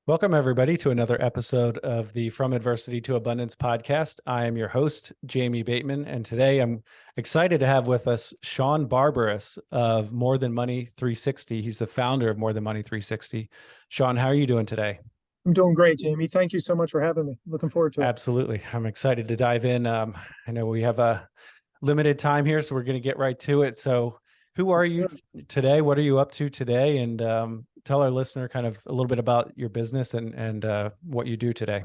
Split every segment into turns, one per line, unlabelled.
Welcome, everybody, to another episode of the From Adversity to Abundance podcast. I am your host, Jamie Bateman, and today I'm excited to have with us Shawn Barberis of More Than Money 360. He's the founder of More Than Money 360. Shawn, how are you doing today?
I'm doing great, Jamie. Thank you so much for having me. Looking forward to it.
Absolutely. I'm excited to dive in. I know we have a limited time here, so we're going to get right to it. So, who are you today? What are you up to today? And tell our listener kind of a little bit about your business and what you do today.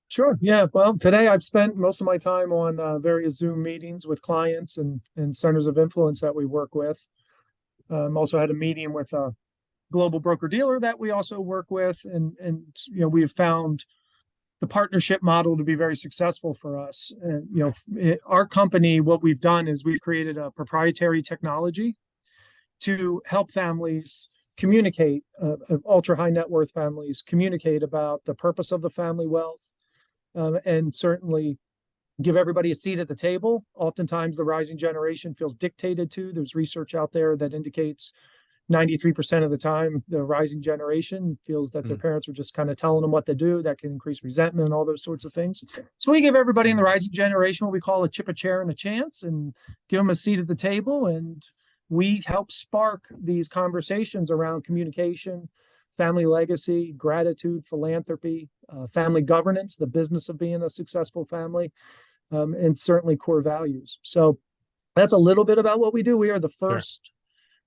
Sure. Yeah. Well, today I've spent most of my time on various Zoom meetings with clients and centers of influence that we work with. Also had a meeting with a global broker dealer that we also work with, and we have found the partnership model to be very successful for us. And our company, what we've done is we've created a proprietary technology to help families communicate, ultra high net worth families communicate about the purpose of the family wealth, and certainly give everybody a seat at the table. Oftentimes, the rising generation feels dictated to. There's research out there that indicates 93% of the time, the rising generation feels that their parents are just kind of telling them what to do. That can increase resentment and all those sorts of things. So we give everybody in the rising generation what we call a chip, a chair, and a chance, and give them a seat at the table. And we help spark these conversations around communication, family legacy, gratitude, philanthropy, family governance, the business of being a successful family, and certainly core values. So that's a little bit about what we do. We are the first. Sure.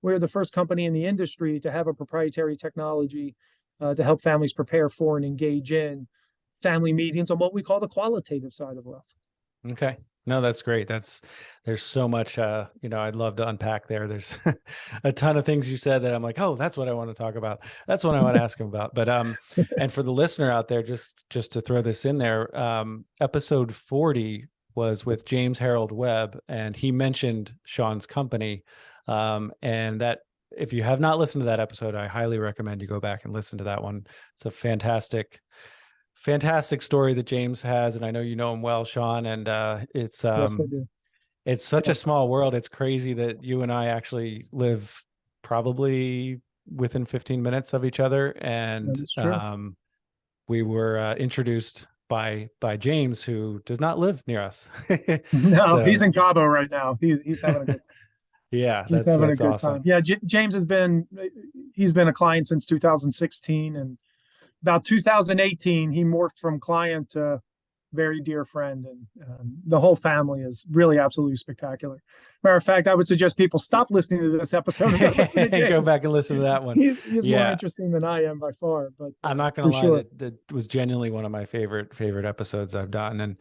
We're the first company in the industry to have a proprietary technology to help families prepare for and engage in family meetings on what we call the qualitative side of wealth.
Okay. No, that's great. There's so much, I'd love to unpack there. There's a ton of things you said that I'm like, oh, that's what I want to talk about. That's what I want to ask him about. But, and for the listener out there, just to throw this in there, episode 40 was with James Harold Webb, and he mentioned Shawn's company. And that if you have not listened to that episode, I highly recommend you go back and listen to that one. It's a fantastic story that James has, and I know you know him well, Shawn. And it's
Yes, I do.
It's such a small world. It's crazy that you and I actually live probably within 15 minutes of each other, and we were introduced by James, who does not live near us.
No,
So,
he's in Cabo right now. He's having a good time.
Yeah,
he's having a good
awesome.
time. Yeah, James he's been a client since 2016, and about 2018 he morphed from client to very dear friend, and the whole family is really absolutely spectacular. Matter of fact, I would suggest people stop listening to this episode and
go back and listen to that one.
He's more interesting than I am by far. But
I'm not going to lie, sure. that was genuinely one of my favorite episodes I've done.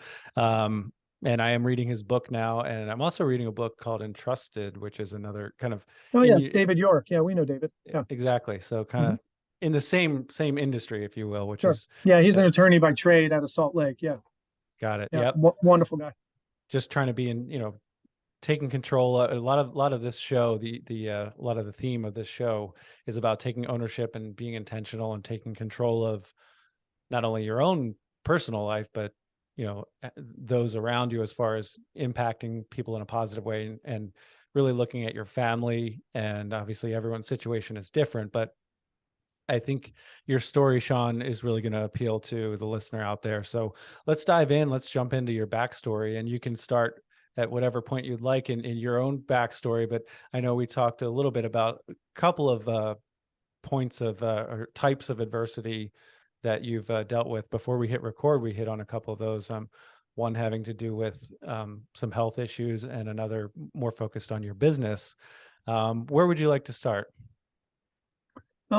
And I am reading his book now, and I'm also reading a book called Entrusted, which is another kind of.
Oh yeah, it's David York. Yeah, we know David. Yeah,
exactly. So kind of in the same industry, if you will, which
sure.
is.
Yeah, he's an attorney by trade out of Salt Lake. Yeah.
Got it.
Yeah,
yep.
Wonderful guy.
Just trying to be taking control. A lot of this show, a lot of the theme of this show is about taking ownership and being intentional and taking control of not only your own personal life, but those around you, as far as impacting people in a positive way, and really looking at your family. And obviously everyone's situation is different, but I think your story, Shawn, is really going to appeal to the listener out there. So let's dive in. Let's jump into your backstory, and you can start at whatever point you'd like in your own backstory. But I know we talked a little bit about a couple of points of or types of adversity that you've dealt with. Before we hit record, we hit on a couple of those. One having to do with some health issues, and another more focused on your business. Where would you like to start?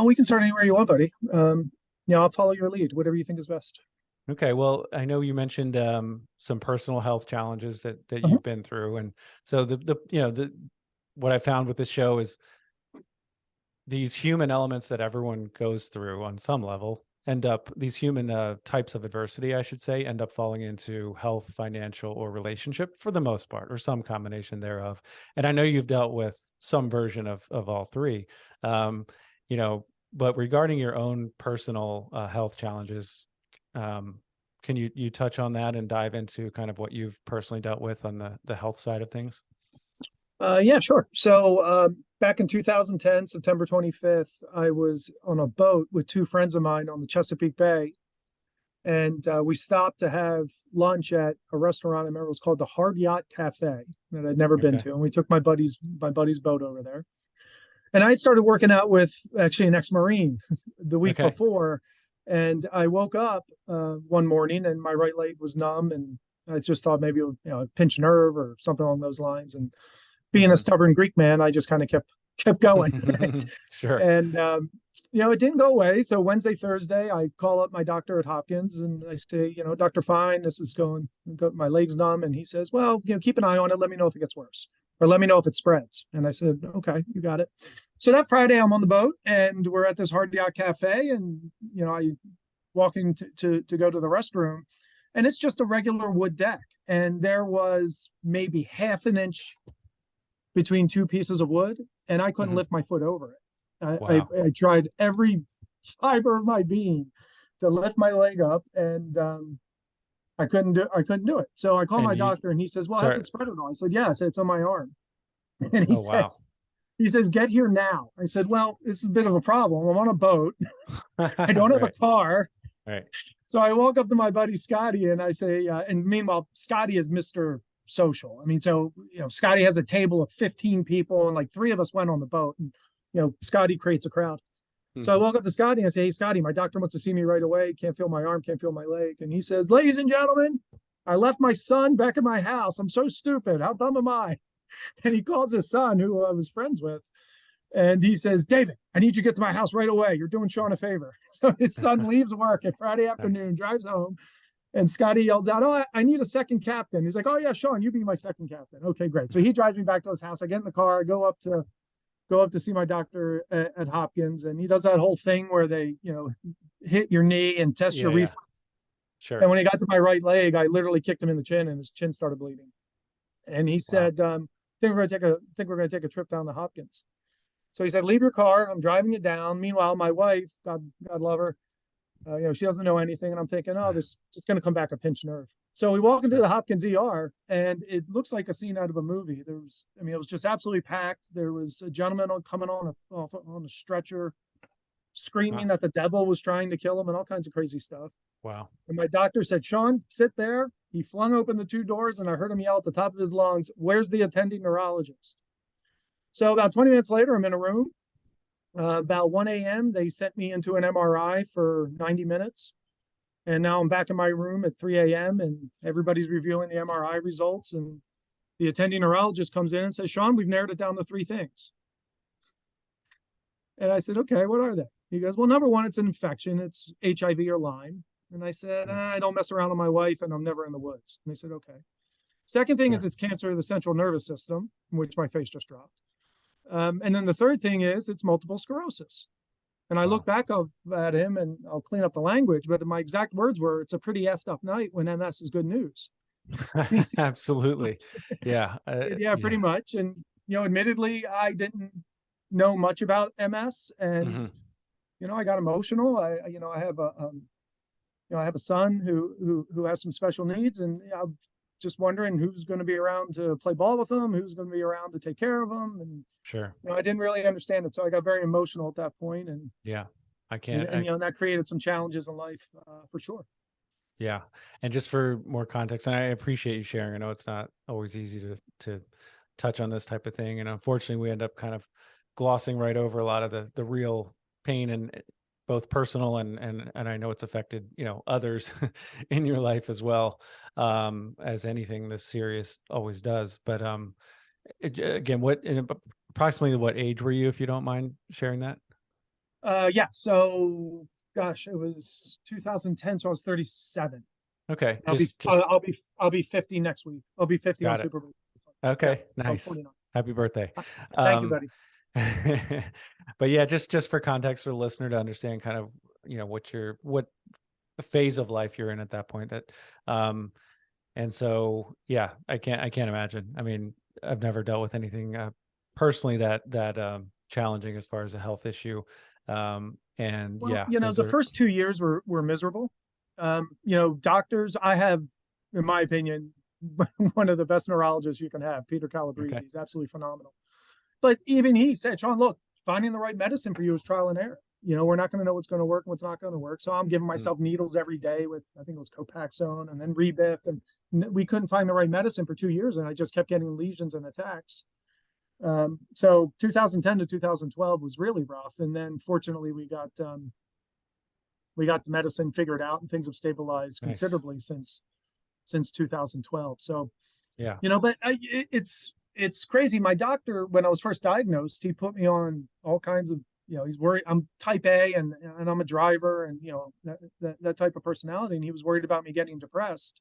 We can start anywhere you want, buddy. I'll follow your lead, whatever you think is best.
Okay. Well, I know you mentioned some personal health challenges that you've been through. And so what I found with this show is these human elements that everyone goes through on some level these human types of adversity, I should say, end up falling into health, financial, or relationship for the most part, or some combination thereof. And I know you've dealt with some version of all three. But regarding your own personal health challenges, can you touch on that and dive into kind of what you've personally dealt with on the health side of things?
Yeah, sure. So back in 2010, September 25th, I was on a boat with two friends of mine on the Chesapeake Bay, and we stopped to have lunch at a restaurant. I remember it was called the Hard Yacht Cafe that I'd never been
Okay.
to, and we took my buddy's boat over there. And I had started working out with actually an ex-Marine the week
Okay.
before, and I woke up one morning and my right leg was numb, and I just thought maybe it would, a pinched nerve or something along those lines. And being a
Hmm.
stubborn Greek man, I just kind of kept going, right?
Sure.
And it didn't go away. So Wednesday, Thursday, I call up my doctor at Hopkins and I say, Dr. Fine, this is my leg's numb. And he says, well, keep an eye on it. Let me know if it gets worse, or let me know if it spreads. And I said, okay, you got it. So that Friday, I'm on the boat and we're at this Hard Yacht Cafe, and I walking to go to the restroom, and it's just a regular wood deck, and there was maybe half an inch between two pieces of wood, and I couldn't
Hmm.
lift my foot over it.
Wow.
I tried every fiber of my being to lift my leg up, and I couldn't do it. So I called
And
my
you,
doctor, and he says, "Well, has
sorry.
it spread at all?" I said, "Yes, it's on my arm." And he
Oh, wow.
says, "He says get here now." I said, "Well, this is a bit of a problem. I'm on a boat. I don't have a
Right.
car."
Right.
So I walk up to my buddy Scotty and I say, and meanwhile, Scotty is Mr. Social. I mean, so, Scotty has a table of 15 people, and like three of us went on the boat, and, Scotty creates a crowd. So I
Hmm.
walk up to Scotty and I say, "Hey, Scotty, my doctor wants to see me right away. Can't feel my arm, can't feel my leg." And he says, "Ladies and gentlemen, I left my son back at my house. I'm so stupid. How dumb am I?" And he calls his son, who I was friends with, and he says, "David, I need you to get to my house right away. You're doing Sean a favor." So his son leaves work at Friday
Nice.
afternoon, drives home, and Scotty yells out, "Oh, I need a second captain." He's like, "Oh yeah, Sean, you be my second captain." Okay, great. So he drives me back to his house. I get in the car, I go up to see my doctor at Hopkins, and he does that whole thing where they, hit your knee and test your
Yeah. Yeah.
reflex. And
Sure.
when he got to my right leg, I literally kicked him in the chin, and his chin started bleeding. And he
Wow.
said, think we're gonna take a trip down to Hopkins." So he said, "Leave your car. I'm driving you down." Meanwhile, my wife, God love her, she doesn't know anything, and I'm thinking, oh, this just going to come back a pinched nerve. So we walk into
Sure.
the Hopkins ER, and it looks like a scene out of a movie. It was just absolutely packed. There was a gentleman coming on a stretcher,
Wow.
screaming that the devil was trying to kill him, and all kinds of crazy stuff.
Wow.
And my doctor said, "Sean, sit there." He flung open the two doors, and I heard him yell at the top of his lungs, "Where's the attending neurologist?" So about 20 minutes later, I'm in a room. About 1 a.m., they sent me into an MRI for 90 minutes. And now I'm back in my room at 3 a.m. and everybody's reviewing the MRI results. And the attending neurologist comes in and says, "Sean, we've narrowed it down to three things." And I said, "Okay, what are they?" He goes, "Well, number one, it's an infection. It's HIV or Lyme." And I said,
Mm.
"I don't mess around with my wife, and I'm never in the woods." And they said, "Okay." Second thing is
Sure.
it's cancer of the central nervous system, which my face just dropped. And then the third thing is it's multiple sclerosis. And I look
Wow.
back at him, and I'll clean up the language, but my exact words were, "It's a pretty effed up night when MS is good news." He said,
Absolutely. Yeah.
"Yeah, pretty
Yeah.
much." And, admittedly, I didn't know much about MS, and,
Hmm.
I got emotional. I have I have a son who has some special needs, and I'm just wondering who's going to be around to play ball with him, who's going to be around to take care of him. And,
Sure.
I didn't really understand it. So I got very emotional at that point, and,
Yeah. I
and,
can't.
and, that created some challenges in life, for sure.
Yeah. And just for more context, and I appreciate you sharing. I know it's not always easy to touch on this type of thing. And unfortunately we end up kind of glossing right over a lot of the real pain, and both personal and I know it's affected, others in your life as well. As anything this serious always does. But again, approximately what age were you, if you don't mind sharing that?
Yeah. So, gosh, it was 2010, so I was 37.
Okay.
I'll be
Just
I'll be 50 next week. I'll be 50 on
got it.
Super Bowl. Yeah,
Okay.
so I'm
Nice.
49.
Happy birthday.
Thank you,
Um,
buddy.
but yeah, just for context for the listener to understand kind of, what the phase of life you're in at that point. Um, and so, yeah, I can't imagine. I mean, I've never dealt with anything personally that challenging as far as a health issue. And
Well,
yeah, those
the
are,
first 2 years were miserable. Doctors, I have, in my opinion, one of the best neurologists you can have, Peter Calabrese.
Okay.
He's absolutely phenomenal. But even he said, Shawn, look, finding the right medicine for you is trial and error. We're not going to know what's going to work and what's not going to work. So I'm giving myself needles every day with, I think it was Copaxone and then Rebif. And we couldn't find the right medicine for 2 years. And I just kept getting lesions and attacks. So 2010 to 2012 was really rough. And then fortunately we got the medicine figured out and things have stabilized considerably since 2012. So,
Yeah.
but it's crazy. My doctor, when I was first diagnosed, he put me on all kinds of, he's worried. I'm type A and I'm a driver and, that type of personality. And he was worried about me getting depressed.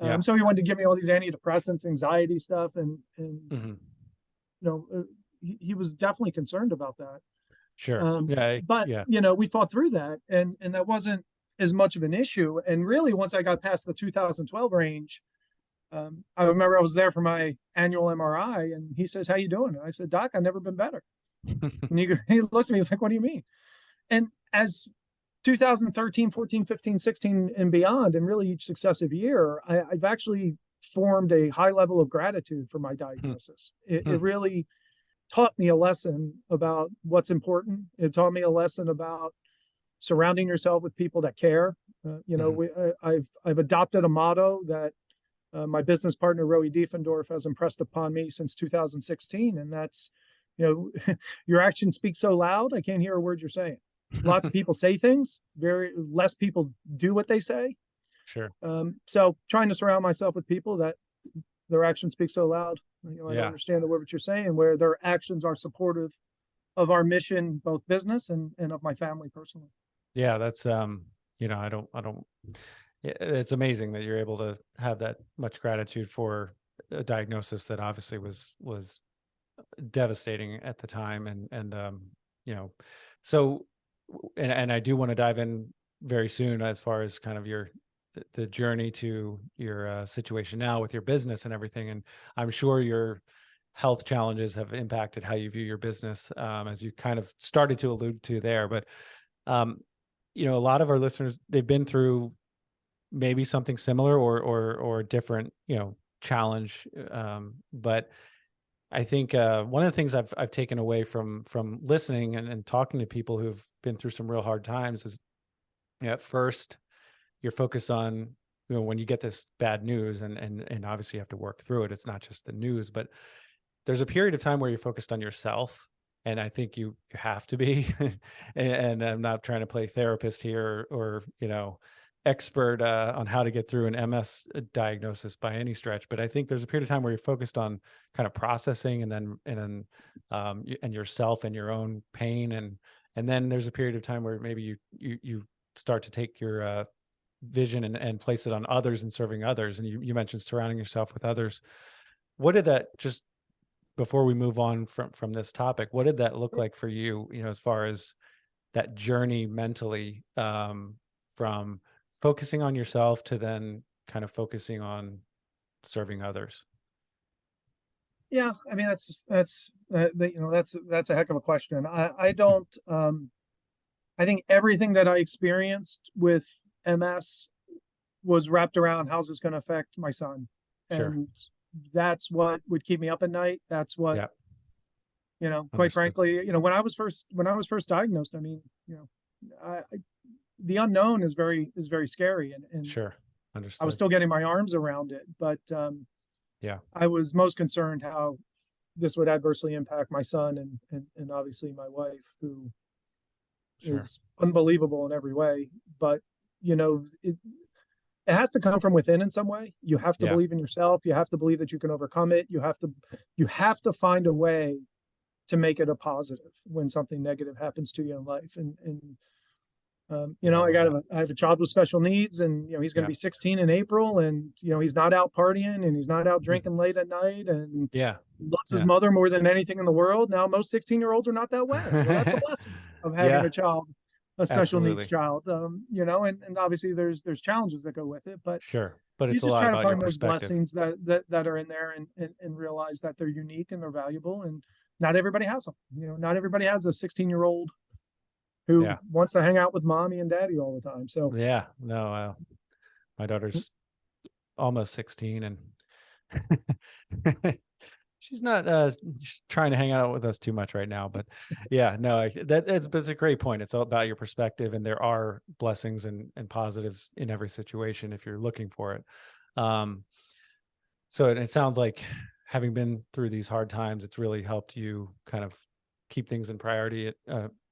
Yeah.
So he wanted to give me all these antidepressants, anxiety stuff. And he was definitely concerned about that.
Sure.
But, we fought through that and that wasn't as much of an issue. And really, once I got past the 2012 range, I remember I was there for my annual MRI and he says, how you doing? And I said, Doc, I've never been better. And he looks at me, he's like, what do you mean? And as 2013, 14, 15, 16 and beyond, and really each successive year, I've actually formed a high level of gratitude for my diagnosis. It really taught me a lesson about what's important. It taught me a lesson about surrounding yourself with people that care. I've adopted a motto that my business partner, Roey Diefendorf, has impressed upon me since 2016. And that's, your actions speak so loud, I can't hear a word you're saying. Lots of people say things, very less people do what they say.
Sure.
So trying to surround myself with people that their actions speak so loud. I don't understand the word what you're saying, where their actions are supportive of our mission, both business and of my family personally.
Yeah, that's it's amazing that you're able to have that much gratitude for a diagnosis that obviously was devastating at the time. And so, and I do want to dive in very soon as far as kind of the journey to your situation now with your business and everything. And I'm sure your health challenges have impacted how you view your business, as you kind of started to allude to there. But, a lot of our listeners, they've been through maybe something similar or different, challenge. But I think one of the things I've taken away from listening and talking to people who've been through some real hard times is, at first you're focused on, when you get this bad news and obviously you have to work through it. It's not just the news, but there's a period of time where you're focused on yourself. And I think you have to be, and I'm not trying to play therapist here or expert on how to get through an MS diagnosis by any stretch. But I think there's a period of time where you're focused on kind of processing and then yourself and your own pain. And then there's a period of time where maybe you start to take your vision and place it on others and serving others. And you mentioned surrounding yourself with others. What did that, just before we move on from this topic, what did that look like for you, as far as that journey mentally, from focusing on yourself to then kind of focusing on serving others?
Yeah, I mean, that's a heck of a question. I don't, I think everything that I experienced with MS was wrapped around how's this going to affect my son.
Sure.
And that's what would keep me up at night. That's what, quite frankly, when I was first diagnosed, I mean, the unknown is very scary. And
sure. Understood.
I was still getting my arms around it, but I was most concerned how this would adversely impact my son and obviously my wife, who is unbelievable in every way. But it has to come from within in some way. You have to believe in yourself. You have to believe that you can overcome it. You have to find a way to make it a positive when something negative happens to you in life. I have a child with special needs, and he's going to be 16 in April, and he's not out partying and he's not out drinking late at night, and loves his mother more than anything in the world. Now, most 16-year-olds are not that way. Well, that's a blessing of having a child, a special needs child. And obviously there's challenges that go with it, but
but it's
you
a
just
lot
try to
about
find
your
those
perspective.
blessings that are in there and realize that they're unique and they're valuable, and not everybody has them. Not everybody has a 16-year-old who wants to hang out with mommy and daddy all the time. So
my daughter's almost 16, and she's not trying to hang out with us too much right now. But yeah, no, that's a great point. It's all about your perspective, and there are blessings and positives in every situation if you're looking for it. So it sounds like, having been through these hard times, it's really helped you kind of keep things in priority,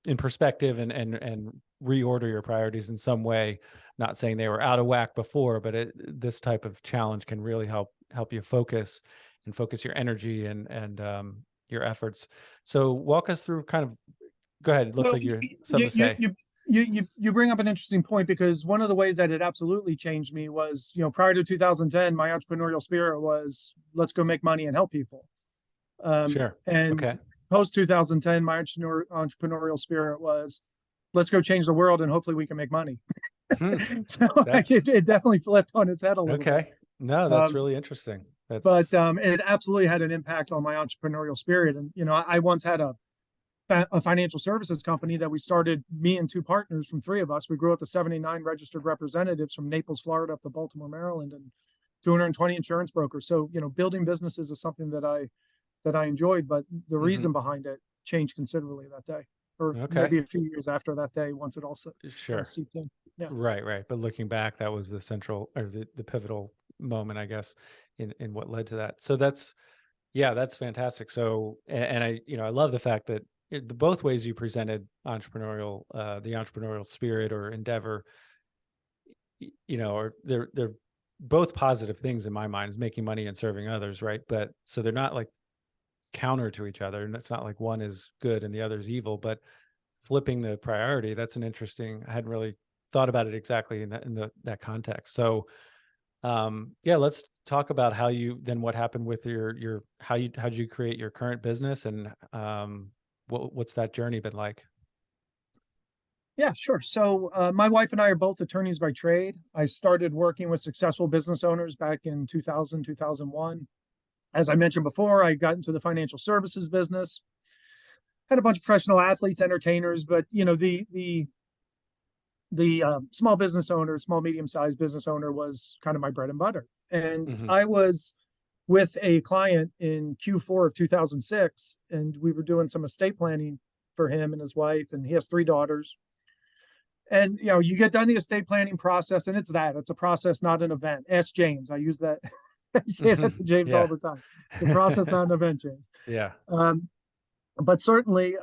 in perspective, and reorder your priorities in some way. Not saying they were out of whack before, but this type of challenge can really help you focus your energy and your efforts. So walk us through kind of. Go ahead. It looks
Well,
like you're something to say.
you bring up an interesting point, because one of the ways that it absolutely changed me was, prior to 2010, my entrepreneurial spirit was, let's go make money and help people.
Sure.
And
Okay.
post 2010, my entrepreneurial spirit was, let's go change the world and hopefully we can make money. So it definitely flipped on its head a little bit.
Okay. No, that's
Um,
really interesting.
But it absolutely had an impact on my entrepreneurial spirit. And, I once had a financial services company that we started, me and two partners from three of us. We grew up to 79 registered representatives from Naples, Florida up to Baltimore, Maryland, and 220 insurance brokers. So, building businesses is something that I enjoyed, but the reason behind it changed considerably that day, or maybe a few years after that day, once it all
Sure.
seeped in. Yeah.
Right. But looking back, that was the central, or the pivotal moment, I guess, in what led to that. So that's fantastic. So, and I love the fact that the both ways you presented entrepreneurial, the entrepreneurial spirit or endeavor, are they're both positive things in my mind, is making money and serving others. Right. But so they're not like counter to each other, and it's not like one is good and the other is evil, but flipping the priority, that's an interesting, I hadn't really thought about it exactly in that context. So let's talk about what happened with your how did you create your current business, and what's that journey been like?
Yeah, sure. So my wife and I are both attorneys by trade. I started working with successful business owners back in 2000, 2001. As I mentioned before, I got into the financial services business, had a bunch of professional athletes, entertainers, but the small business owner, small, medium-sized business owner was kind of my bread and butter. And I was with a client in Q4 of 2006, and we were doing some estate planning for him and his wife, and he has three daughters. And, you get done the estate planning process, and it's a process, not an event. Ask James. I use that. I say that to James all the time. It's a process, not an event, James.
Yeah.
But certainly,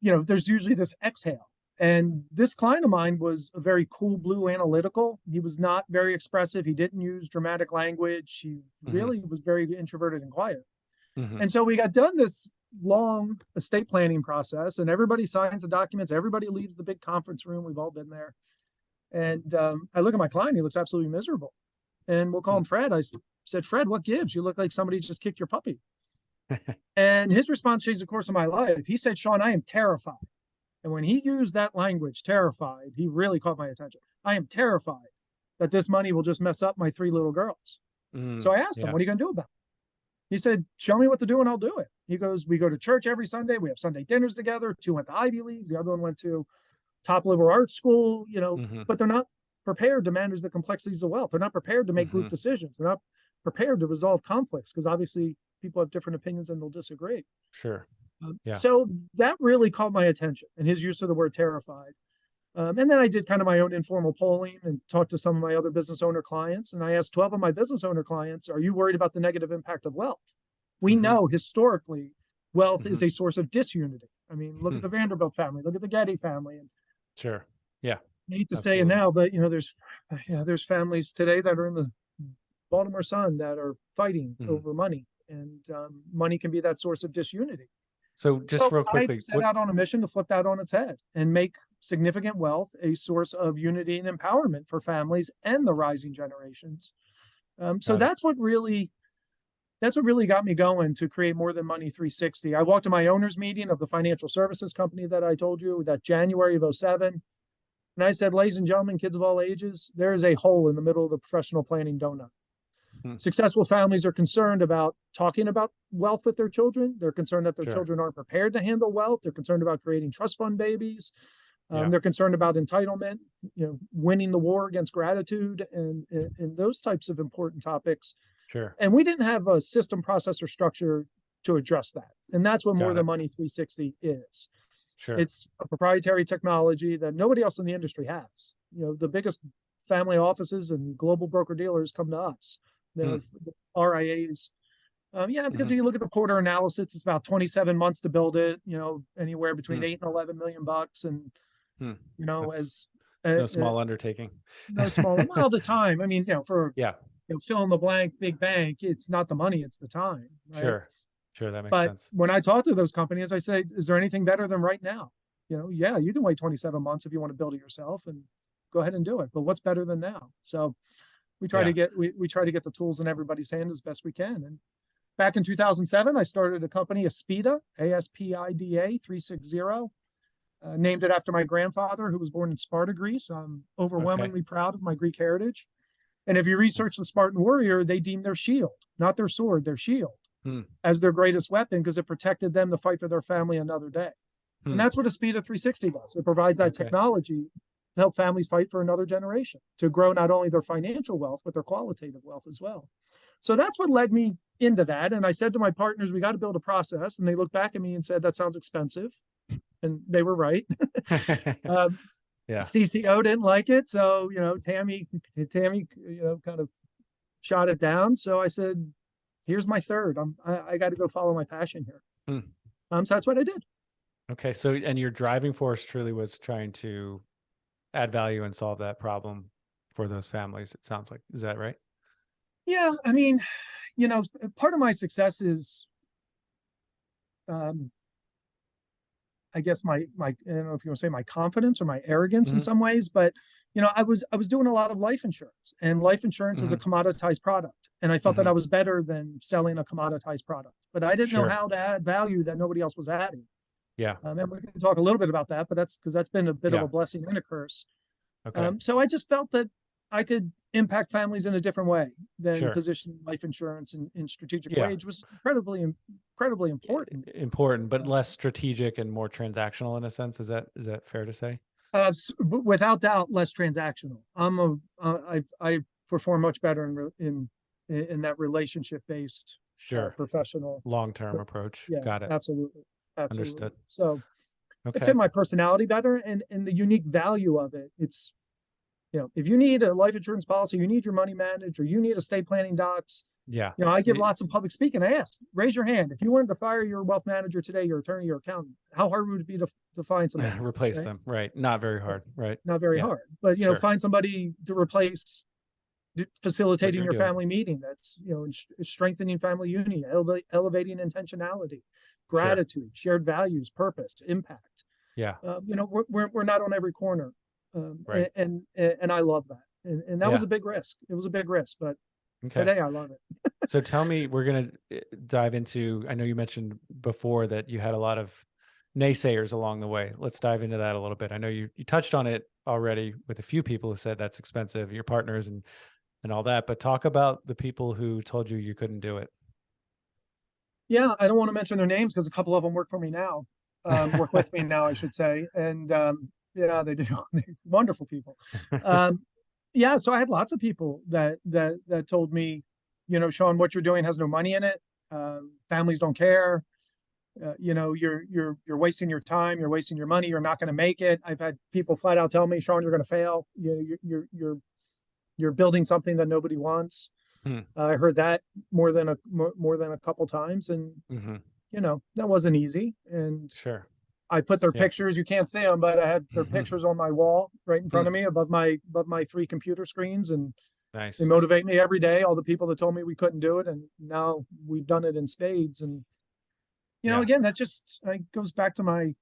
there's usually this exhale. And this client of mine was a very cool, blue, analytical. He was not very expressive. He didn't use dramatic language. He really was very introverted and quiet. And so we got done this long estate planning process, and everybody signs the documents. Everybody leaves the big conference room. We've all been there. And I look at my client. He looks absolutely miserable. And we'll call him Fred. I said, Fred, what gives? You look like somebody just kicked your puppy. And his response changed the course of my life. He said, Shawn, I am terrified. And when he used that language, terrified, he really caught my attention. I am terrified that this money will just mess up my three little girls. So I asked him, what are you going to do about it? He said, show me what to do and I'll do it. He goes, we go to church every Sunday. We have Sunday dinners together. Two went to Ivy Leagues. The other one went to top liberal arts school, but they're not prepared to manage the complexities of wealth. They're not prepared to make group decisions. They're not prepared to resolve conflicts, because obviously people have different opinions and they'll disagree.
Sure.
So that really caught my attention, and his use of the word terrified. And then I did kind of my own informal polling and talked to some of my other business owner clients. And I asked 12 of my business owner clients, are you worried about the negative impact of wealth? We know historically wealth is a source of disunity. I mean, look at the Vanderbilt family, look at the Getty family. And
sure. Yeah.
I hate to say it now, but there's families today that are in the Baltimore Sun that are fighting over money, and money can be that source of disunity.
So just real quickly,
I set out on a mission to flip that on its head and make significant wealth a source of unity and empowerment for families and the rising generations. So that's what really got me going to create More Than Money 360. I walked to my owner's meeting of the financial services company that I told you, that January of 2007. And I said, ladies and gentlemen, kids of all ages, there is a hole in the middle of the professional planning donut. Successful families are concerned about talking about wealth with their children. They're concerned that their children aren't prepared to handle wealth. They're concerned about creating trust fund babies.
Yeah.
They're concerned about entitlement, winning the war against gratitude, and those types of important topics.
Sure.
And we didn't have a system, process, or structure to address that. And that's what More
Got
Than
it.
Money 360 is.
Sure.
It's a proprietary technology that nobody else in the industry has. The biggest family offices and global broker dealers come to us.
Hmm.
The RIAs. Because
Mhm.
if you look at the quarter analysis, it's about 27 months to build it, anywhere between
Hmm.
8 and 11 million bucks. And,
Hmm.
as
It's no small undertaking.
no small, well, the time, for,
Yeah.
fill in the blank, big bank, it's not the money, it's the time, right?
Sure. Sure. That makes
But
sense.
when I talk to those companies, I say, is there anything better than right now? Yeah, you can wait 27 months if you want to build it yourself, and go ahead and do it. But what's better than now? So we try
Yeah.
to get we try to get the tools in everybody's hand as best we can. And back in 2007, I started a company, Aspida, ASPIDA 360, named it after my grandfather, who was born in Sparta, Greece. I'm
Okay.
overwhelmingly proud of my Greek heritage. And if you research
Nice.
the Spartan warrior, they deemed their shield, not their sword, their shield,
Hmm.
as their greatest weapon, because it protected them to fight for their family another day. And
Hmm.
that's what Aspida 360 does. It provides that
Okay.
technology to help families fight for another generation, to grow not only their financial wealth, but their qualitative wealth as well. So that's what led me into that. And I said to my partners, we got to build a process. And they looked back at me and said, that sounds expensive. And they were right. um,
Yeah.
CCO didn't like it. So, Tammy, kind of shot it down. So I said, here's my third. I got to go follow my passion here.
Hmm.
So that's what I did.
Okay. So, and your driving force truly was trying to add value and solve that problem for those families. It sounds like, is that right?
Yeah. Part of my success is, um, I guess I don't know if you want to say my confidence or my arrogance in
Hmm.
some ways, but I was doing a lot of life insurance, and life insurance is a
Hmm.
commoditized product. And I felt that
Hmm.
I was better than selling a commoditized product, but I didn't know
Sure.
how to add value that nobody else was adding.
Yeah.
And we can talk a little bit about that, but that's because that's been a bit of
Yeah.
a blessing and a curse.
Okay.
So I just felt that I could impact families in a different way than
Sure.
positioning life insurance in strategic
Yeah.
wage was incredibly important.
Important, but
Uh,
less strategic and more transactional in a sense. Is that fair to say?
Without doubt, less transactional. I perform much better in that relationship based
Sure.
professional.
Long-term approach.
Yeah,
Got it.
absolutely, absolutely.
Understood.
So it
Okay.
fit my personality better, and the unique value of it. It's if you need a life insurance policy, you need your money managed, or you need estate planning docs.
Yeah.
I give lots of public speaking. I ask, raise your hand. If you wanted to fire your wealth manager today, your attorney, your accountant, how hard would it be to find somebody?
Replace
Right?
them. Right. Not very hard. Right.
Not very
Yeah.
hard, but
Sure.
find somebody to replace
What
facilitating
you're
your
doing.
family meeting. That's strengthening family unity, elevating intentionality,
Sure.
gratitude, shared values, purpose, impact.
Yeah.
We're not on every corner,
Right.
and I love that. And that was
Yeah.
a big risk. It was a big risk, but
Okay.
today I love it.
So tell me, we're going to dive into, I know you mentioned before that you had a lot of naysayers along the way. Let's dive into that a little bit. I know you touched on it already with a few people who said that's expensive, your partners and all that, but talk about the people who told you you couldn't do it.
Yeah, I don't want to mention their names because a couple of them work for me now, work with me now, I should say. And yeah, they do. They're wonderful people. Um, yeah, so I had lots of people that told me, Shawn, what you're doing has no money in it. Families don't care. You're wasting your time. You're wasting your money. You're not going to make it. I've had people flat out tell me, Shawn, you're going to fail. You're building something that nobody wants.
Hmm.
I heard that more than a couple times, and
Hmm.
that wasn't easy. And
Sure.
I put their
Yeah.
pictures. You can't see them, but I had their
Hmm.
pictures on my wall right in front
Hmm.
of me above my three computer screens, and they
Nice.
motivate me every day. All the people that told me we couldn't do it, and now we've done it in spades. And
Yeah.
again, that just goes back to my.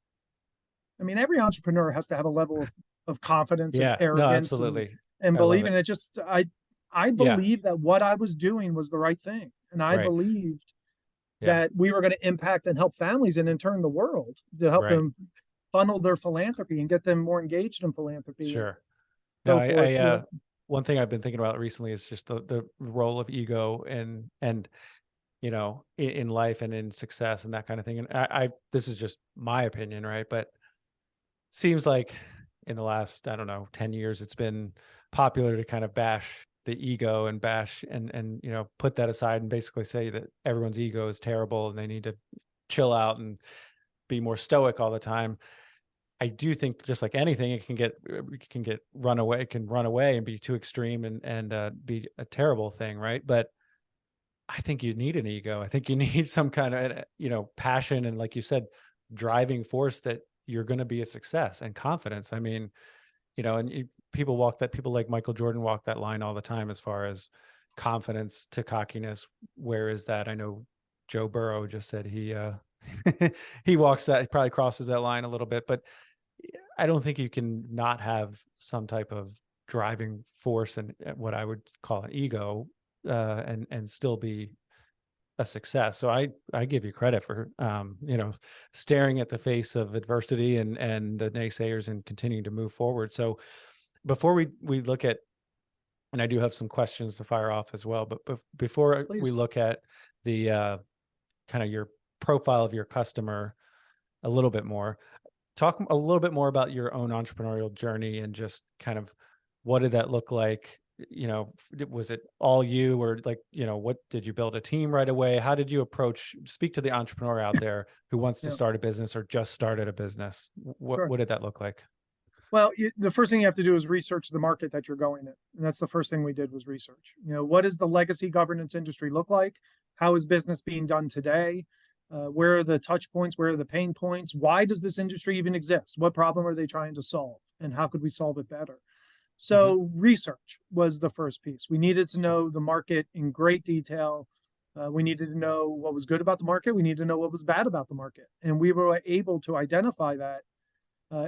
I mean, every entrepreneur has to have a level of confidence and
Yeah. No,
arrogance
absolutely.
and
I love
believe in
it.
it. Just I
Yeah.
believe that what I was doing was the right thing, and I
Right.
believed
Yeah.
that we were going to impact and help families, and in turn the world, to help
Right.
them funnel their philanthropy and get them more engaged in philanthropy and
Sure. No,
so forth.
one thing I've been thinking about recently is just the role of ego and in life and in success and that kind of thing. And I this is just my opinion, right? But seems like in the last, I don't know, 10 years, it's been popular to kind of bash the ego and bash and put that aside and basically say that everyone's ego is terrible and they need to chill out and be more stoic all the time. I do think just like anything, it can run away, it can run away and be too extreme and be a terrible thing, right? But I think you need an ego. I think you need some kind of, passion and, like you said, driving force that you're going to be a success, and confidence. I mean, people like Michael Jordan walk that line all the time as far as confidence to cockiness. Where is that? I know Joe Burrow just said he he walks that, he probably crosses that line a little bit, but I don't think you can not have some type of driving force and what I would call an ego, and still be a success. So I give you credit for staring at the face of adversity and the naysayers and continuing to move forward. So before we look at, and I do have some questions to fire off as well, but before we
Please.
look at the kind of your profile of your customer a little bit more, talk a little bit more about your own entrepreneurial journey and just kind of what did that look like? Was it all you, or like, what did you build a team right away? How did you speak to the entrepreneur out there who wants to
Yeah,
start a business or just started a business? What,
sure.
what did that look like?
Well, the first thing you have to do is research the market that you're going in. And that's the first thing we did was research. What does the legacy governance industry look like? How is business being done today? Where are the touch points? Where are the pain points? Why does this industry even exist? What problem are they trying to solve? And how could we solve it better?
Hmm.
So research was the first piece. We needed to know the market in great detail. We needed to know what was good about the market. We needed to know what was bad about the market. And we were able to identify that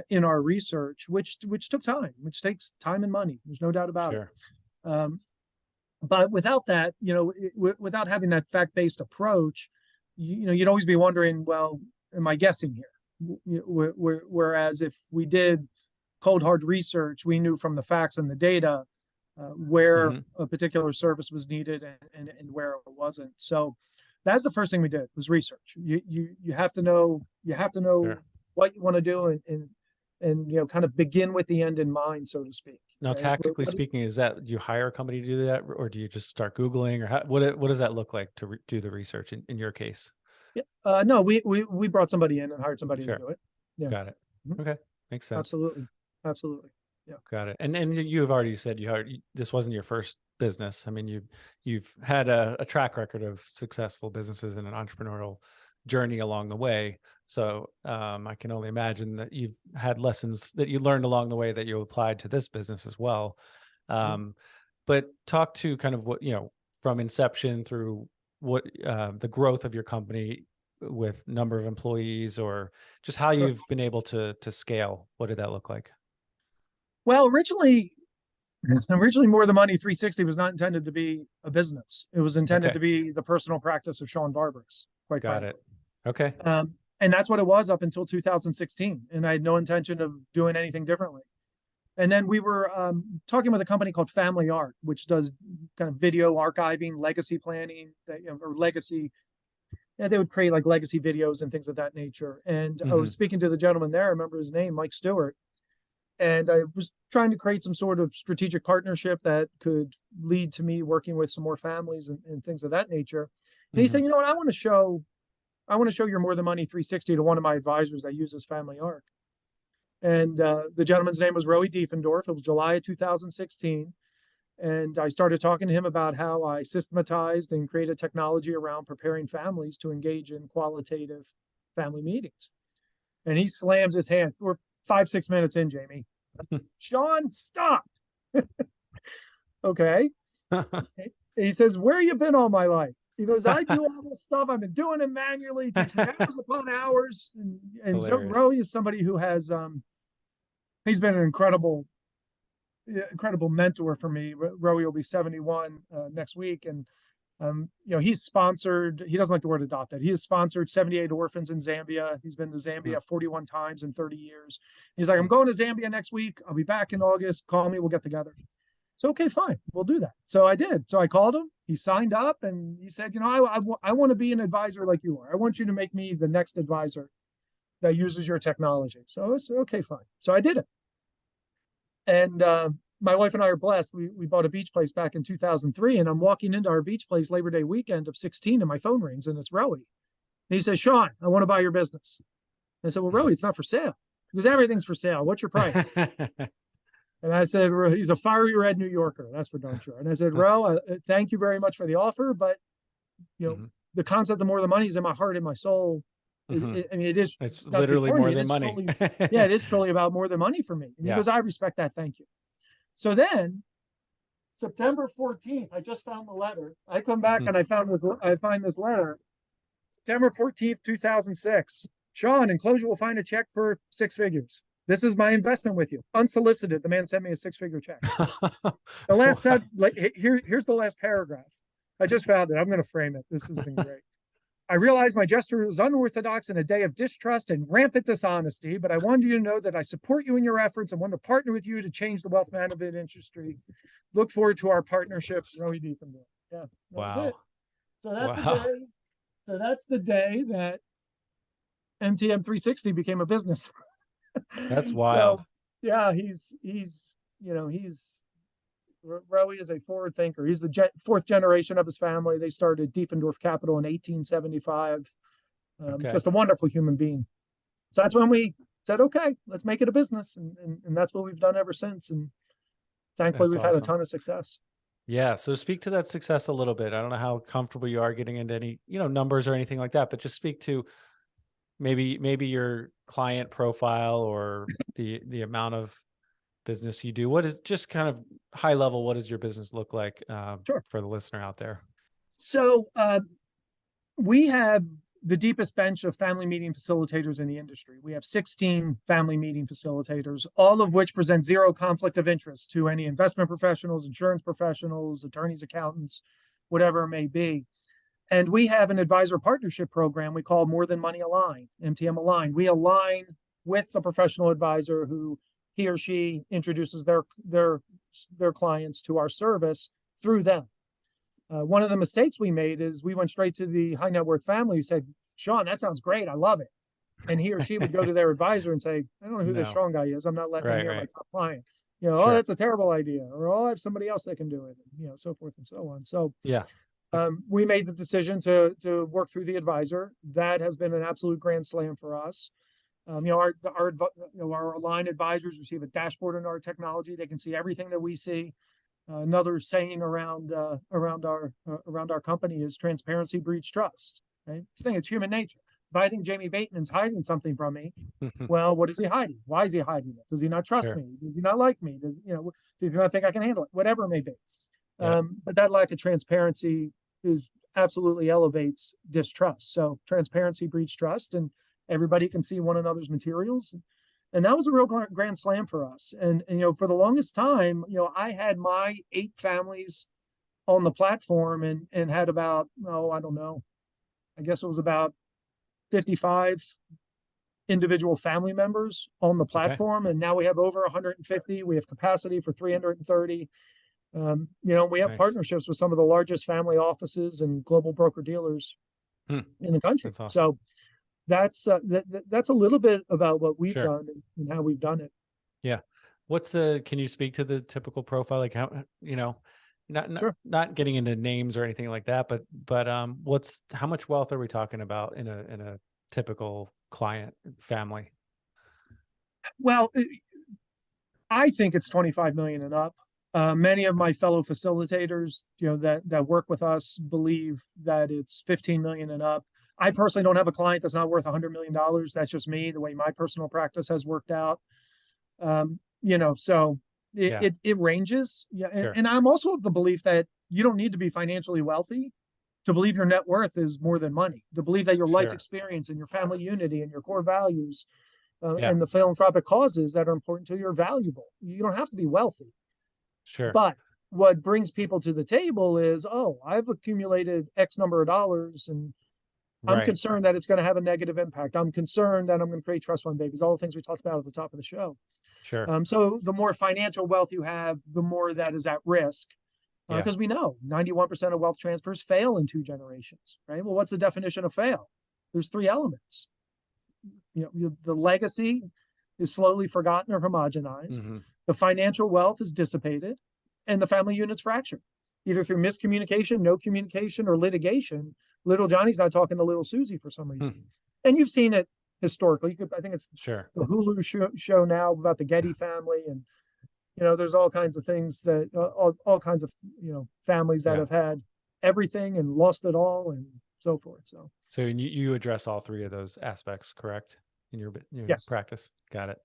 in our research, which took time, which takes time and money. There's no doubt about it.
Sure.
Um, but without that, without having that fact-based approach, you'd always be wondering, well, am I guessing here? Whereas if we did cold hard research, we knew from the facts and the data where
Hmm.
a particular service was needed and where it wasn't. So that's the first thing we did was research. You have to know
Sure.
what you want to do and kind of begin with the end in mind, so to speak.
Now,
Okay.
tactically speaking, is that you hire a company to do that, or do you just start Googling, or what does that look like to do the research in your case?
Yeah. No, we brought somebody in and hired somebody to
Sure.
do it. Yeah.
Got it.
Mhm.
Okay. Makes sense.
Absolutely. Absolutely. Yeah.
Got it. And you have already said this wasn't your first business. I mean, you've had a track record of successful businesses and an entrepreneurial journey along the way. So I can only imagine that you've had lessons that you learned along the way that you applied to this business as well.
Mhm.
But talk to kind of what, from inception through what the growth of your company with number of employees, or just how
Sure.
you've been able to scale. What did that look like?
Well, originally More Than Money 360 was not intended to be a business. It was intended
Okay.
to be the personal practice of Shawn Barberis, quite
Got it.
frankly.
Okay.
And that's what it was up until 2016. And I had no intention of doing anything differently. And then we were talking with a company called Family Art, which does kind of video archiving, legacy planning, or legacy. Yeah, they would create like legacy videos and things of that nature. And I was
Hmm.
speaking to the gentleman there. I remember his name, Mike Stewart. And I was trying to create some sort of strategic partnership that could lead to me working with some more families and things of that nature. And he said,
Hmm.
you know what, I want to show your More Than Money 360 to one of my advisors that uses Family Art. And the gentleman's name was Roey Diefendorf. It was July of 2016. And I started talking to him about how I systematized and created technology around preparing families to engage in qualitative family meetings. And he slams his hand. We're 5, 6 minutes in, Jamie. Shawn, stop. Okay. He says, where you been all my life? He goes, I do all this stuff. I've been doing it manually. It takes me hours upon hours.
It's
And
hilarious.
Roey is somebody who has, he's been an incredible mentor for me. Roey will be 71 next week. And, he's sponsored, he doesn't like the word adopted. He has sponsored 78 orphans in Zambia. He's been to
Mm,
Zambia 41 times in 30 years. He's like, I'm
mm,
going to Zambia next week. I'll be back in August. Call me. We'll get together. So, okay, fine. We'll do that. So I did. So I called him. He signed up and he said, I want to be an advisor like you are. I want you to make me the next advisor that uses your technology. So I said, okay, fine. So I did it. And my wife and I are blessed. We bought a beach place back in 2003, and I'm walking into our beach place Labor Day weekend of 16, and my phone rings, and it's Rowie. And he says, Shawn, I want to buy your business. And I said, well, Rowie, it's not for sale. Because everything's for sale. What's your price? And I said, he's a fiery red New Yorker. That's for darn sure. And I said, Ro, thank you very much for the offer, but the concept of more than money is in my heart and my soul. I mean, it is.
It's literally more than money.
Totally, yeah, it is totally about more than money for me. And he goes, I respect that. Thank you. So then, September 14th, I just found the letter. I come back and I find this letter. September 14th, 2006. Shawn, enclosure will find a check for 6 figures. This is my investment with you. Unsolicited, the man sent me a 6-figure check. The last here's the last paragraph. I just found it. I'm going to frame it. This has been great. I realize my gesture was unorthodox in a day of distrust and rampant dishonesty, but I wanted you to know that I support you in your efforts and want to partner with you to change the wealth management industry. Look forward to our partnership. Rowie Diefendorf. Yeah, that was it. So that's the day. So that's the day that MTM 360 became a business.
That's wild.
So, yeah, Rowie is a forward thinker. He's the fourth generation of his family. They started Diefendorf Capital in 1875. Just a wonderful human being. So that's when we said, okay, let's make it a business. And that's what we've done ever since. And thankfully, we've had a ton of success.
Yeah. So speak to that success a little bit. I don't know how comfortable you are getting into any, numbers or anything like that, but just speak to maybe your client profile or the amount of business you do. What is, just kind of high level, what does your business look like for the listener out there?
So we have the deepest bench of family meeting facilitators in the industry. We have 16 family meeting facilitators, all of which present zero conflict of interest to any investment professionals, insurance professionals, attorneys, accountants, whatever it may be. And we have an advisor partnership program we call More Than Money Align, MTM Align. We align with the professional advisor who he or she introduces their clients to our service through them. One of the mistakes we made is we went straight to the high net worth family who said, Shawn, that sounds great. I love it. And he or she would go to their advisor and say, I don't know who this Shawn guy is. I'm not letting him hear my top client. Oh, that's a terrible idea. Or, oh, I have somebody else that can do it. And, so forth and so on. So we made the decision to work through the advisor. That has been an absolute grand slam for us. Our aligned advisors receive a dashboard in our technology. They can see everything that we see. Another saying around our company is transparency breeds trust. Right? This thing, it's human nature. If I think Jamie Bateman's hiding something from me, well, what is he hiding? Why is he hiding it? Does he not trust me? Does he not like me? Does he not think I can handle it? Whatever it may be. But that lack of transparency absolutely elevates distrust. So transparency breeds trust, and everybody can see one another's materials. And that was a real grand slam for us. And for the longest time, I had my 8 families on the platform and had about, I don't know, I guess it was about 55 individual family members on the platform. And now we have over 150. We have capacity for 330. We have partnerships with some of the largest family offices and global broker dealers in the country. That's awesome. So that's a little bit about what we've done and how we've done it.
Yeah. Can you speak to the typical profile? Like how, not getting into names or anything like that, but how much wealth are we talking about in a typical client family?
Well, I think it's 25 million and up. Many of my fellow facilitators, that work with us believe that it's 15 million and up. I personally don't have a client that's not worth $100 million. That's just me, the way my personal practice has worked out. So it ranges. Yeah. And I'm also of the belief that you don't need to be financially wealthy to believe your net worth is more than money, to believe that your life experience and your family unity and your core values and the philanthropic causes that are important to you are valuable. You don't have to be wealthy. But what brings people to the table is, I've accumulated X number of dollars and I'm concerned that it's going to have a negative impact. I'm concerned that I'm going to create trust fund babies, all the things we talked about at the top of the show. So the more financial wealth you have, the more that is at risk. Because we know 91% of wealth transfers fail in 2 generations, right? Well, what's the definition of fail? There's 3 elements. the legacy is slowly forgotten or homogenized.
Hmm.
The financial wealth is dissipated, and the family unit's fractured, either through miscommunication, no communication, or litigation. Little Johnny's not talking to little Susie for some reason. And you've seen it historically. I think it's
Sure.
the Hulu show now about the Getty family, and there's all kinds of things that all kinds of families that
Yeah.
have had everything and lost it all and so forth.
So you address all three of those aspects, correct? In your
Yes.
practice. Got it.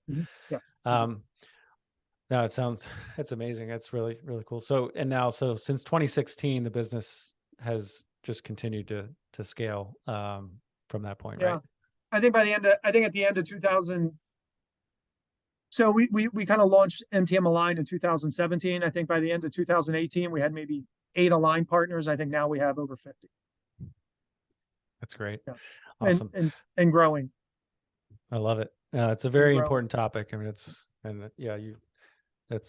Yes.
No, it's amazing. That's really, really cool. So since 2016, the business has just continued to scale from that point, right?
I think at the end of 2000. So we kind of launched MTM Aligned in 2017. I think by the end of 2018, we had maybe 8 aligned partners. I think now we have over 50.
That's great.
Yeah.
Awesome.
And growing.
I love it. It's a very important topic. I mean, it's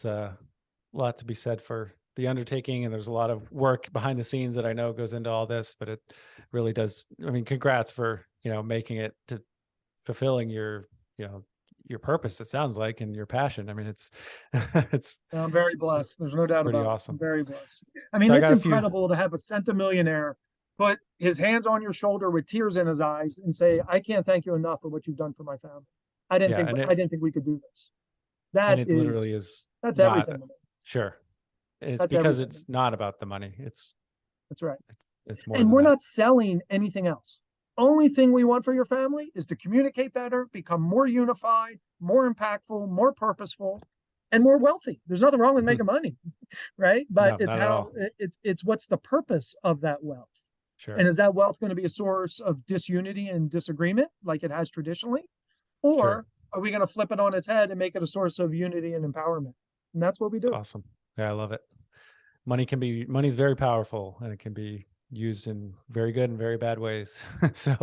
a lot to be said for the undertaking, and there's a lot of work behind the scenes that I know goes into all this, but it really does. I mean, congrats for, making it to fulfilling your purpose, it sounds like, and your passion. I mean, it's
I'm very blessed. There's no doubt
pretty
about
awesome.
it. I'm very blessed. I mean,
So
it's incredible to have a centimillionaire put his hands on your shoulder with tears in his eyes and say, "I can't thank you enough for what you've done for my family. I didn't think we could do this."
Literally is
that's
not,
everything.
Sure. It's because it's not about the money. That's right. It's more. And
we're not selling anything else. Only thing we want for your family is to communicate better, become more unified, more impactful, more purposeful, and more wealthy. There's nothing wrong with making money, right? But it's what's the purpose of that wealth?
Sure.
And is that wealth going to be a source of disunity and disagreement like it has traditionally? Or are we going to flip it on its head and make it a source of unity and empowerment? And that's what we do.
That's awesome. Yeah, I love it. Money's very powerful, and it can be used in very good and very bad ways. So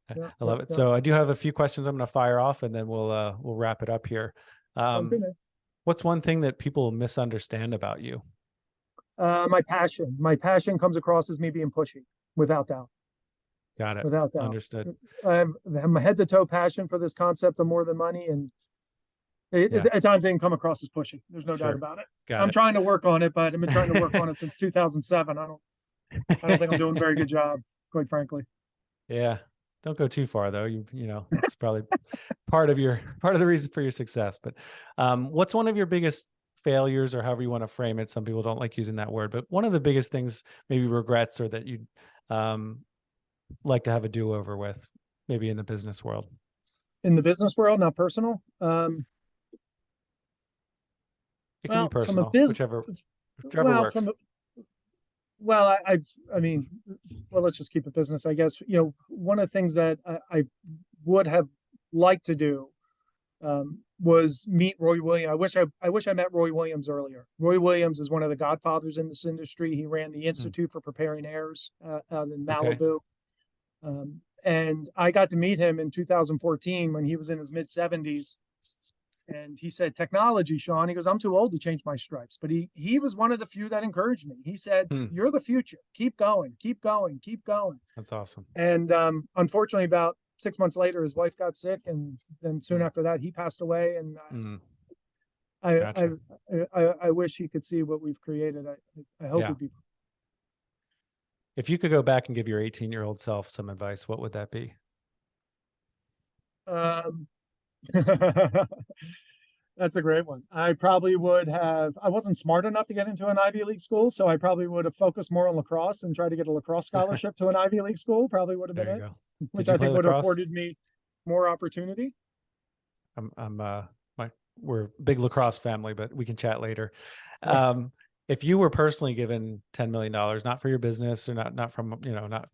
I love it. So I do have a few questions I'm going to fire off, and then we'll wrap it up here.
Sounds good, man.
What's one thing that people misunderstand about you?
My passion. My passion comes across as me being pushy, without doubt.
Got it.
Without doubt.
Understood.
I have a head to toe passion for this concept of more than money, and at times it can come across as pushy. There's no doubt about it. I'm trying to work on it, but I've been trying to work on it since 2007. I don't think I'm doing a very good job, quite frankly.
Yeah. Don't go too far though. It's probably part of the reason for your success. But what's one of your biggest failures, or however you want to frame it? Some people don't like using that word, but one of the biggest things, maybe regrets, or that you'd like to have a do-over with, maybe in the business world. In the business world, not personal. It can be personal, whichever works. Let's just keep it business, I guess. One of the things that I would have liked to do was meet Roy Williams. I wish I met Roy Williams earlier. Roy Williams is one of the godfathers in this industry. He ran the Institute for Preparing Heirs out in Malibu. And I got to meet him in 2014 when he was in his mid-70s. And he said, "Technology, Shawn." He goes, "I'm too old to change my stripes." But he was one of the few that encouraged me. He said, "You're the future. Keep going, keep going, keep going." That's awesome. And unfortunately, about 6 months later, his wife got sick, and then soon after that, he passed away. And I wish he could see what we've created. I hope it'd be. If you could go back and give your 18-year-old self some advice, what would that be? That's a great one. I probably would have, I wasn't smart enough to get into an Ivy League school, so I probably would have focused more on lacrosse and tried to get a lacrosse scholarship to an Ivy League school. Probably would have been it, which I think would have afforded me more opportunity. We're a big lacrosse family, but we can chat later. If you were personally given $10 million, not for your business, or not from, not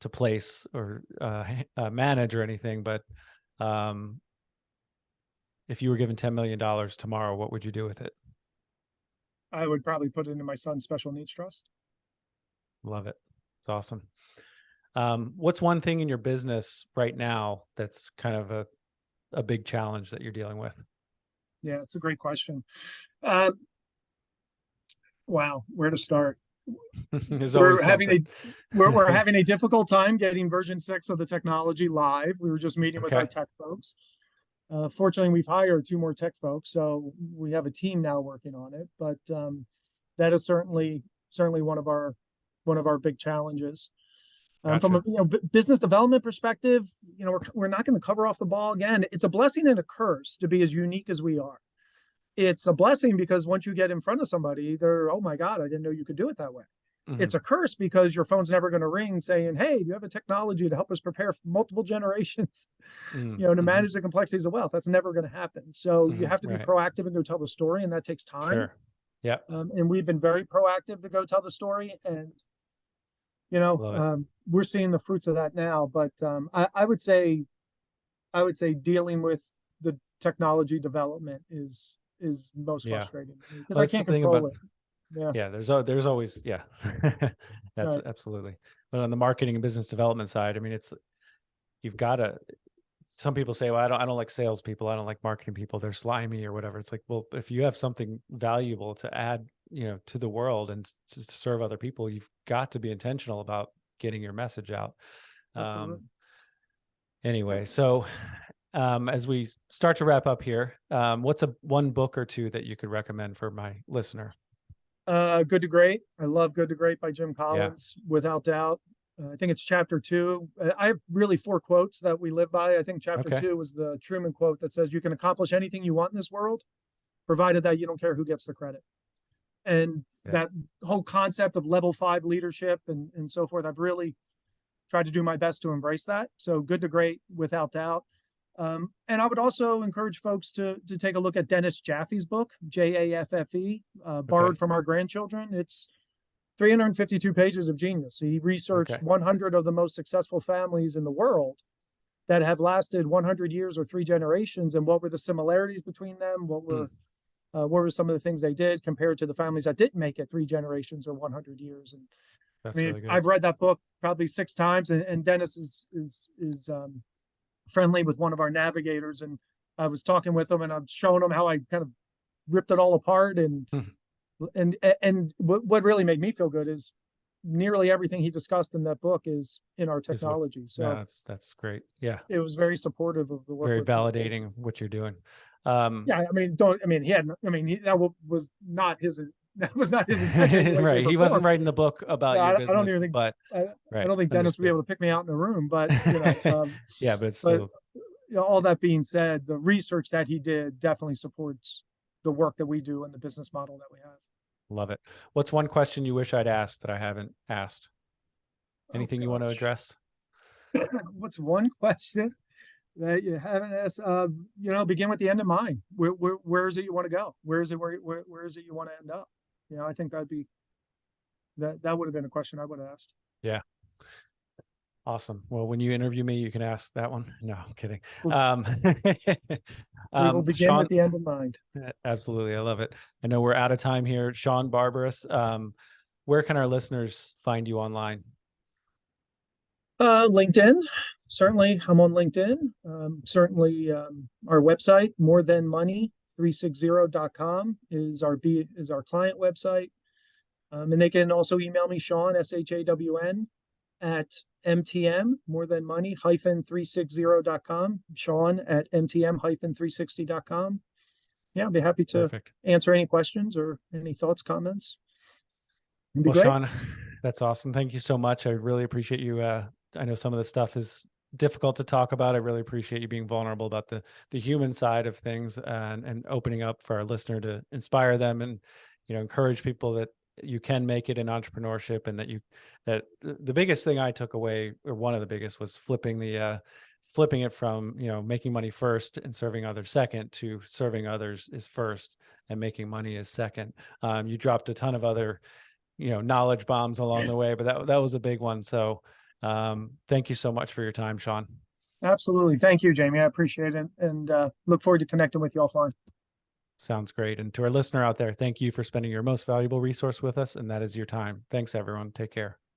to place or manage or anything, but if you were given $10 million tomorrow, what would you do with it? I would probably put it into my son's special needs trust. Love it. It's awesome. What's one thing in your business right now that's kind of a big challenge that you're dealing with? Yeah, it's a great question. Wow, where to start? There's
we're
always
having
something.
we're having a difficult time getting version 6 of the technology live. We were just meeting with our
Okay.
tech folks. Fortunately, we've hired 2 more tech folks, so we have a team now working on it. But that is certainly one of our big challenges. From a
Gotcha.
business development perspective, we're not going to cover off the ball again. It's a blessing and a curse to be as unique as we are. It's a blessing because once you get in front of somebody, they're, oh my God, I didn't know you could do it that way.
Mhm.
It's a curse because your phone's never going to ring saying, hey, you have a technology to help us prepare for multiple generations,
Mm,
to
mhm,
manage the complexities of wealth. That's never going to happen. So you
mhm.
have to be
Right.
proactive and go tell the story, and that takes time.
Sure. Yeah.
And we've been very proactive to go tell the story, and
Love it.
we're seeing the fruits of that now. But I would say dealing with the technology development is most
Yeah.
frustrating because
Well,
I
that's the
can't
thing
control
about,
it. Yeah,
yeah, there's always, yeah. That's
right.
absolutely. But on the marketing and business development side, I mean, you've got to, some people say, well, I don't like salespeople. I don't like marketing people. They're slimy or whatever. It's like, well, if you have something valuable to add, to the world and to serve other people, you've got to be intentional about getting your message out. Um,
Absolutely.
anyway, so as we start to wrap up here, what's one book or two that you could recommend for my listener?
Good to Great. I love Good to Great by Jim
Yeah.
Collins, without doubt. I think it's chapter 2. I have really 4 quotes that we live by. I think chapter
Okay.
2 was the Truman quote that says, you can accomplish anything you want in this world, provided that you don't care who gets the credit. And
Yeah.
that whole concept of level 5 leadership and so forth, I've really tried to do my best to embrace that. So Good to Great, without doubt. And I would also encourage folks to take a look at Dennis Jaffe's book, Jaffe,
Okay.
Borrowed from Our Grandchildren. It's 352 pages of genius. He researched
Okay.
100 of the most successful families in the world that have lasted 100 years or 3 generations, and what were the similarities between them?
Mm,
What were some of the things they did compared to the families that didn't make it 3 generations or 100 years? And I
that's
mean,
really good.
I've read that book probably 6 times, and Dennis is friendly with one of our navigators, and I was talking with him and I'm showing him how I kind of ripped it all apart,
Mhm.
and what really made me feel good is nearly everything he discussed in that book is in our
Is what?
technology.
No,
So
that's great. Yeah.
it was very supportive of the work
Very
we're trying to do.
validating what you're doing. Um,
Yeah, I mean, don't I mean he had I mean that was not his that was not his intention in any way,
right.
shape, or
He wasn't
form.
writing the book about
Yeah,
your
I don't
business,
even think
but
I
right.
don't think Dennis would be
Understood.
able to pick me out in a room, but
Yeah, but it's
but
still,
all that being said, the research that he did definitely supports the work that we do and the business model that we have.
love it. What's one question you wish I'd asked that I haven't asked?
Oh
Anything you want to
gosh,
address?
what's one question that you haven't asked? Begin with the end in mind. Where is it you want to go? Where is it where is it you want to end up? I think that would have been a question I would have asked.
Yeah. Awesome. Well, when you interview me, you can ask that one. No, I'm kidding.
We'll, we will begin
Shawn,
with the end in mind.
absolutely. I love it. I know we're out of time here. Shawn Barberis, where can our listeners find you online?
LinkedIn. Certainly, I'm on LinkedIn. Certainly, our website, morethanmoney360.com is our client website. And they can also email me, Shawn, SHAWN, at MTM, more than money, -360.com, Shawn at MTM-360.com. Yeah, I'd be happy to
Perfect.
answer any questions or any thoughts, comments. It'd be
Well,
great.
Shawn, that's awesome. Thank you so much. I really appreciate you. I know some of this stuff is difficult to talk about. I really appreciate you being vulnerable about the human side of things and opening up for our listener to inspire them and encourage people that you can make it in entrepreneurship and that the biggest thing I took away, or one of the biggest, was flipping it from making money first and serving others second to serving others is first and making money is second. You dropped a ton of other knowledge bombs along the way, but that was a big one. So thank you so much for your time, Shawn.
Absolutely. Thank you, Jamie. I appreciate it and look forward to connecting with you offline.
Sounds great. And to our listener out there, thank you for spending your most valuable resource with us, and that is your time. Thanks, everyone. Take care.